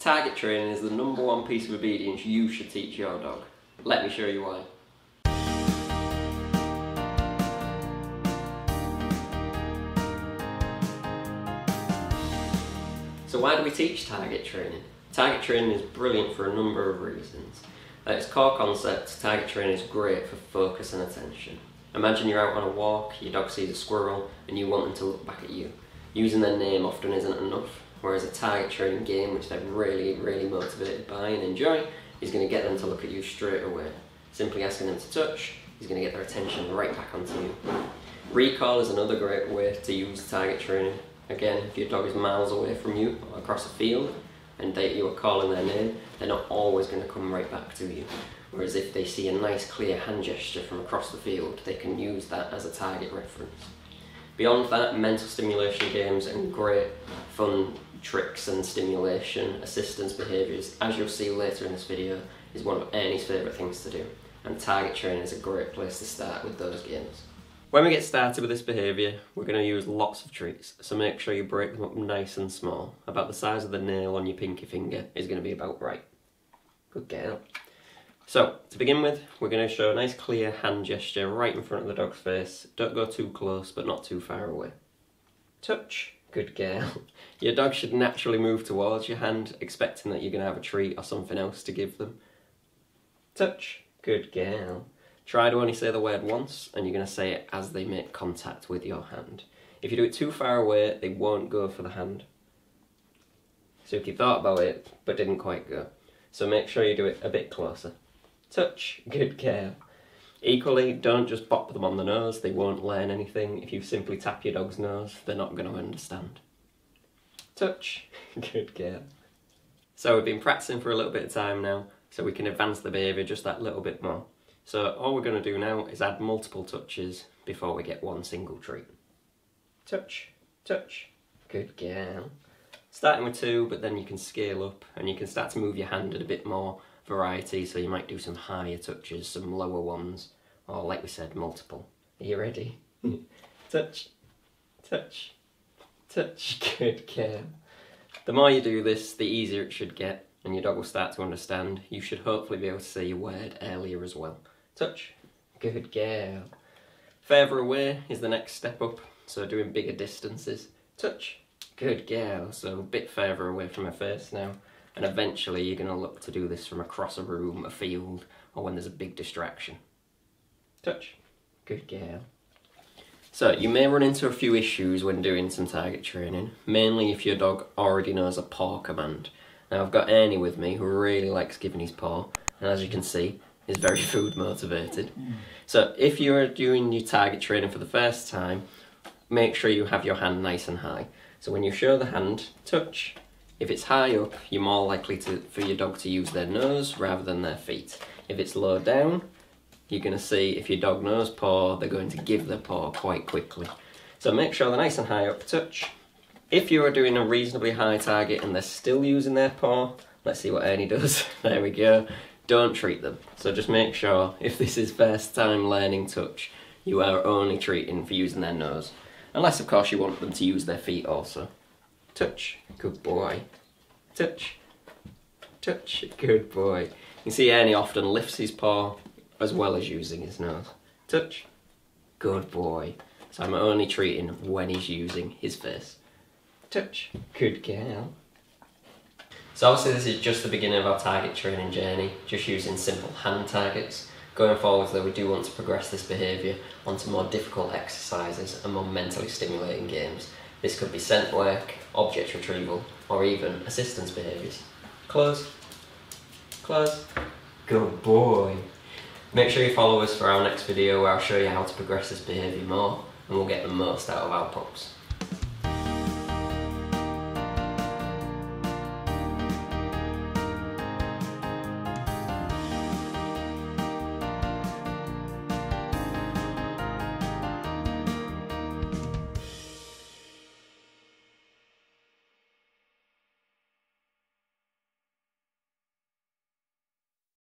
Target training is the #1 piece of obedience you should teach your dog. Let me show you why. So why do we teach target training? Target training is brilliant for a number of reasons. At its core concept, target training is great for focus and attention. Imagine you're out on a walk, your dog sees a squirrel and you want them to look back at you. Using their name often isn't enough, whereas a target training game, which they're really motivated by and enjoy, is going to get them to look at you straight away. Simply asking them to touch is going to get their attention right back onto you. Recall is another great way to use target training. Again, if your dog is miles away from you or across a field and you are calling their name, they're not always going to come right back to you. Whereas if they see a nice clear hand gesture from across the field, they can use that as a target reference. Beyond that, mental stimulation games and great fun tricks and stimulation assistance behaviours, as you'll see later in this video, is one of Ernie's favourite things to do, and target training is a great place to start with those games. When we get started with this behaviour, we're going to use lots of treats, so make sure you break them up nice and small. About the size of the nail on your pinky finger is going to be about right. Good girl. So, to begin with, we're going to show a nice clear hand gesture right in front of the dog's face. Don't go too close, but not too far away. Touch. Good girl. Your dog should naturally move towards your hand, expecting that you're going to have a treat or something else to give them. Touch. Good girl. Try to only say the word once, and you're going to say it as they make contact with your hand. If you do it too far away, they won't go for the hand. So if you thought about it, but didn't quite go. So make sure you do it a bit closer. Touch. Good girl. Equally, don't just bop them on the nose, they won't learn anything. If you simply tap your dog's nose, they're not going to understand. Touch. Good girl. So we've been practicing for a little bit of time now, so we can advance the behaviour just that little bit more. So all we're going to do now is add multiple touches before we get one single treat. Touch, touch, good girl. Starting with 2, but then you can scale up and you can start to move your hand at a bit more variety, so you might do some higher touches, some lower ones, or like we said, multiple. Are you ready? Touch, touch, touch, good girl. The more you do this, the easier it should get, and your dog will start to understand. You should hopefully be able to say your word earlier as well. Touch. Good girl. Further away is the next step up, so doing bigger distances. Touch. Good girl. So a bit further away from her face now, and eventually you're going to look to do this from across a room, a field, or when there's a big distraction. Touch. Good girl. So you may run into a few issues when doing some target training, mainly if your dog already knows a paw command. Now I've got Ernie with me who really likes giving his paw, and as you can see, is very food motivated. So if you're doing your target training for the first time, make sure you have your hand nice and high. So when you show the hand, touch. If it's high up, you're more likely for your dog to use their nose rather than their feet. If it's low down, you're going to see if your dog knows paw, they're going to give their paw quite quickly. So make sure they're nice and high up, touch. If you are doing a reasonably high target and they're still using their paw, let's see what Ernie does. There we go. Don't treat them. So just make sure, if this is first time learning touch, you are only treating for using their nose. Unless of course you want them to use their feet also. Touch. Good boy. Touch. Touch. Good boy. You can see Ernie often lifts his paw as well as using his nose. Touch. Good boy. So I'm only treating when he's using his face. Touch. Good girl. So obviously this is just the beginning of our target training journey, just using simple hand targets. Going forwards though, we do want to progress this behaviour onto more difficult exercises and more mentally stimulating games. This could be scent work, object retrieval, or even assistance behaviours. Close. Close. Good boy. Make sure you follow us for our next video where I'll show you how to progress this behaviour more and we'll get the most out of our pups.